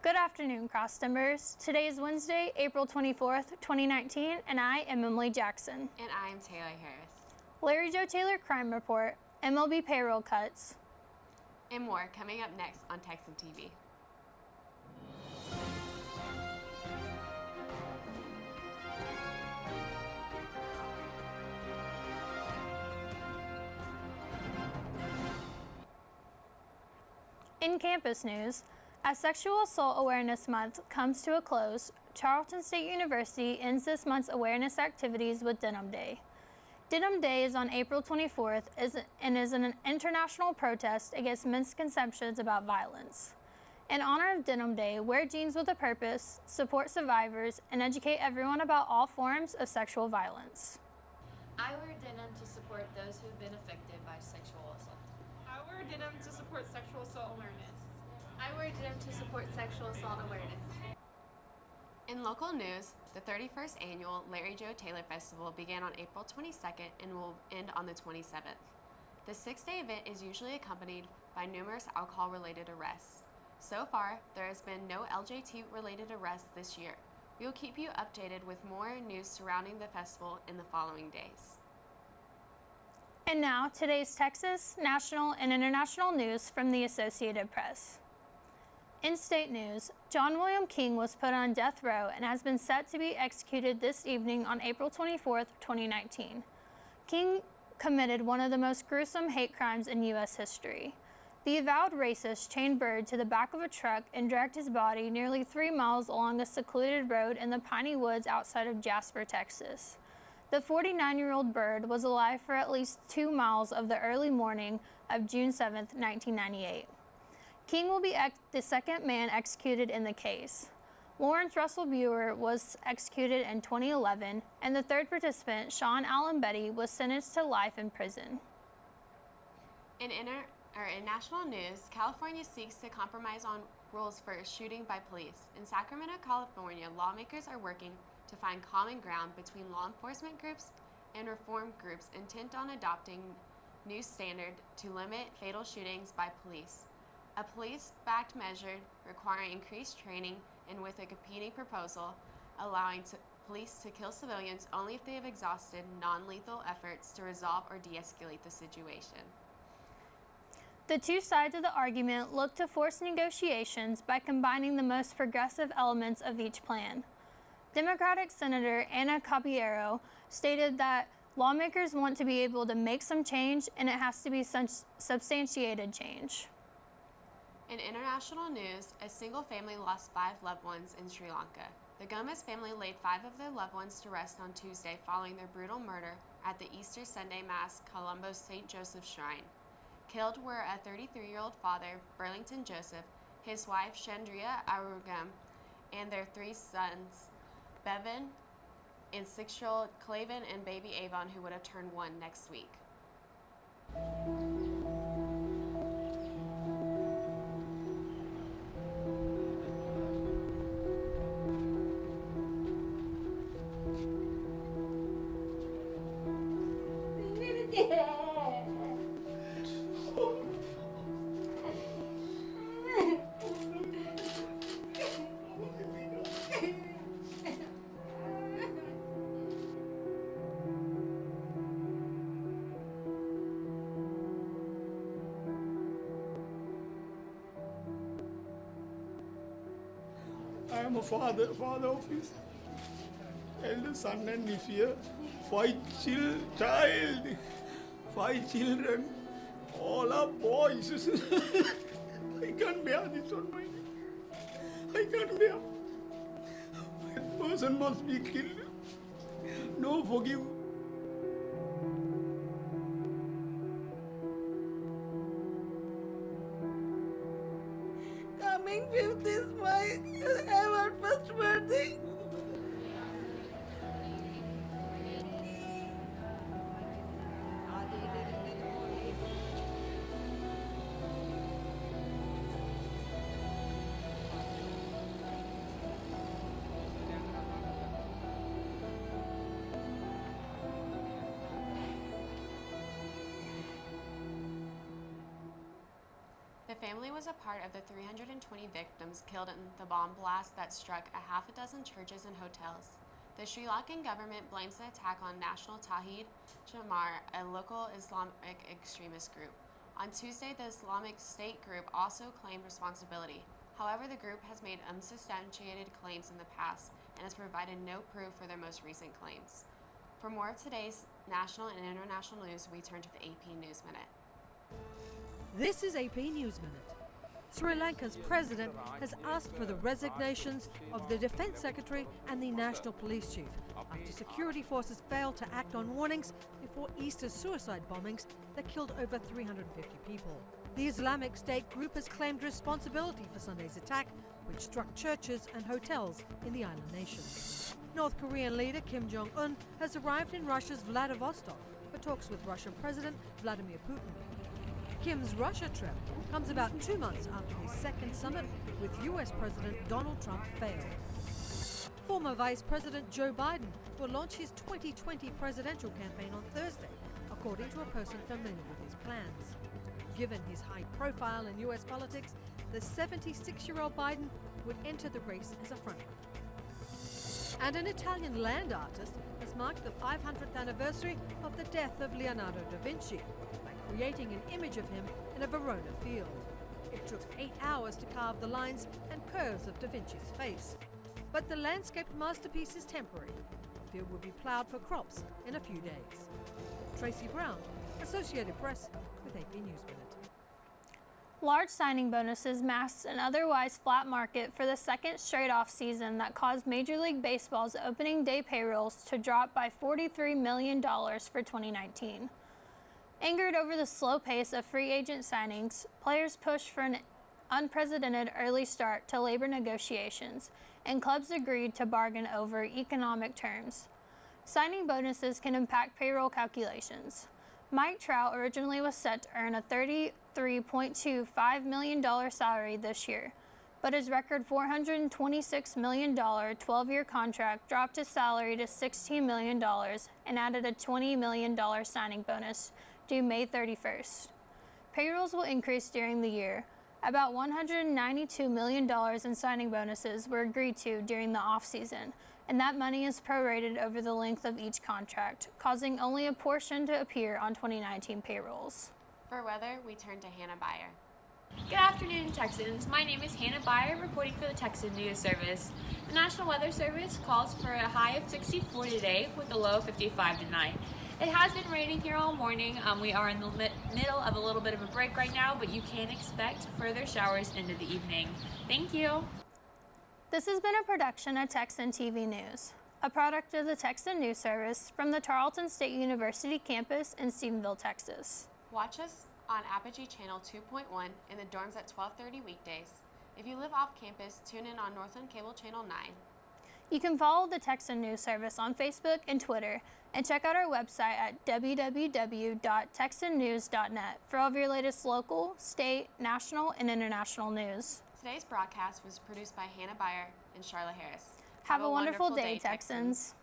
Good afternoon, cross timbers. Today is Wednesday, April 24th, 2019, and I am Emilee Jackson. And I am Taylor Harris. Larry Joe Taylor Crime Report, MLB payroll cuts, and more coming up next on Texan TV. In campus news, as Sexual Assault Awareness Month comes to a close, Tarleton State University ends this month's awareness activities with Denim Day. Denim Day is on April 24th and is an international protest against misconceptions about violence. In honor of Denim Day, wear jeans with a purpose, support survivors, and educate everyone about all forms of sexual violence. I wear denim to support those who've been affected by sexual assault. I wear denim to support sexual assault awareness. I wear denim to support sexual assault awareness. In local news, the 31st annual Larry Joe Taylor Festival began on April 22nd and will end on the 27th. The 6-day event is usually accompanied by numerous alcohol-related arrests. So far, there has been no LJT-related arrests this year. We will keep you updated with more news surrounding the festival in the following days. And now, today's Texas, national, and international news from the Associated Press. In state news, John William King was put on death row and has been set to be executed this evening on April 24th, 2019. King committed one of the most gruesome hate crimes in U.S. history. The avowed racist chained Bird to the back of a truck and dragged his body nearly 3 miles along a secluded road in the piney woods outside of Jasper, Texas. The 49-year-old Bird was alive for at least 2 miles of the early morning of June 7, 1998. King will be the second man executed in the case. Lawrence Russell Brewer was executed in 2011, and the third participant, Sean Allen Betty, was sentenced to life in prison. In national news, California seeks to compromise on rules for shooting by police. In Sacramento, California, lawmakers are working to find common ground between law enforcement groups and reform groups intent on adopting new standard to limit fatal shootings by police. A police-backed measure requiring increased training and with a competing proposal allowing police to kill civilians only if they have exhausted non-lethal efforts to resolve or de-escalate the situation. The two sides of the argument look to force negotiations by combining the most progressive elements of each plan. Democratic Senator Ana Caballero stated that lawmakers want to be able to make some change and it has to be substantiated change. In international news, a single family lost 5 loved ones in Sri Lanka. The Gomez family laid 5 of their loved ones to rest on Tuesday following their brutal murder at the Easter Sunday Mass Colombo St. Joseph Shrine. Killed were a 33-year-old father, Burlington Joseph, his wife, Chandria Arugam, and their 3 sons, Bevan and 6-year-old Clavin and baby Avon, who would have turned 1 next week. I am a father of his elder son and nephew, 5 children, all are boys. I can't bear this on my head. I can't bear. That person must be killed. No forgive. Coming 5th is my ever first birthday. family was a part of the 320 victims killed in the bomb blast that struck a half a dozen churches and hotels. The Sri Lankan government blames the attack on National Tawhid Jamar, a local Islamic extremist group. On Tuesday, the Islamic State group also claimed responsibility. However, the group has made unsubstantiated claims in the past and has provided no proof for their most recent claims. For more of today's national and international news, we turn to the AP News Minute. This is AP News Minute. Sri Lanka's president has asked for the resignations of the Defence Secretary and the National Police Chief after security forces failed to act on warnings before Easter's suicide bombings that killed over 350 people. The Islamic State group has claimed responsibility for Sunday's attack, which struck churches and hotels in the island nation. North Korean leader Kim Jong-un has arrived in Russia's Vladivostok for talks with Russian President Vladimir Putin. Kim's Russia trip comes about 2 months after his second summit with US President Donald Trump failed. Former Vice President Joe Biden will launch his 2020 presidential campaign on Thursday, according to a person familiar with his plans. Given his high profile in US politics, the 76-year-old Biden would enter the race as a frontrunner. And an Italian land artist has marked the 500th anniversary of the death of Leonardo da Vinci by creating an image of him in a Verona field. It took 8 hours to carve the lines and curves of da Vinci's face. But the landscaped masterpiece is temporary. The field will be plowed for crops in a few days. Tracy Brown, Associated Press, with AP News Minute. Large signing bonuses masked an otherwise flat market for the second straight off season that caused Major League Baseball's opening day payrolls to drop by $43 million for 2019. Angered over the slow pace of free agent signings, players pushed for an unprecedented early start to labor negotiations, and clubs agreed to bargain over economic terms. Signing bonuses can impact payroll calculations. Mike Trout originally was set to earn a $33.25 million salary this year, but his record $426 million 12-year contract dropped his salary to $16 million and added a $20 million signing bonus due May 31st. Payrolls will increase during the year. About $192 million in signing bonuses were agreed to during the off-season, and that money is prorated over the length of each contract, causing only a portion to appear on 2019 payrolls. For weather, we turn to Hannah Beyer. Good afternoon, Texans. My name is Hannah Beyer, reporting for the Texan News Service. The National Weather Service calls for a high of 64 today with a low of 55 tonight. It has been raining here all morning. We are in the middle of a little bit of a break right now, but you can expect further showers into the evening. Thank you. This has been a production of Texan TV News, a product of the Texan News Service from the Tarleton State University campus in Stephenville, Texas. Watch us on Apogee Channel 2.1 in the dorms at 12:30 weekdays. If you live off campus, tune in on Northland Cable Channel 9. You can follow the Texan News Service on Facebook and Twitter, and check out our website at www.texannews.net for all of your latest local, state, national, and international news. Today's broadcast was produced by Hannah Beyer and Charlotte Harris. Have a wonderful day, Texans.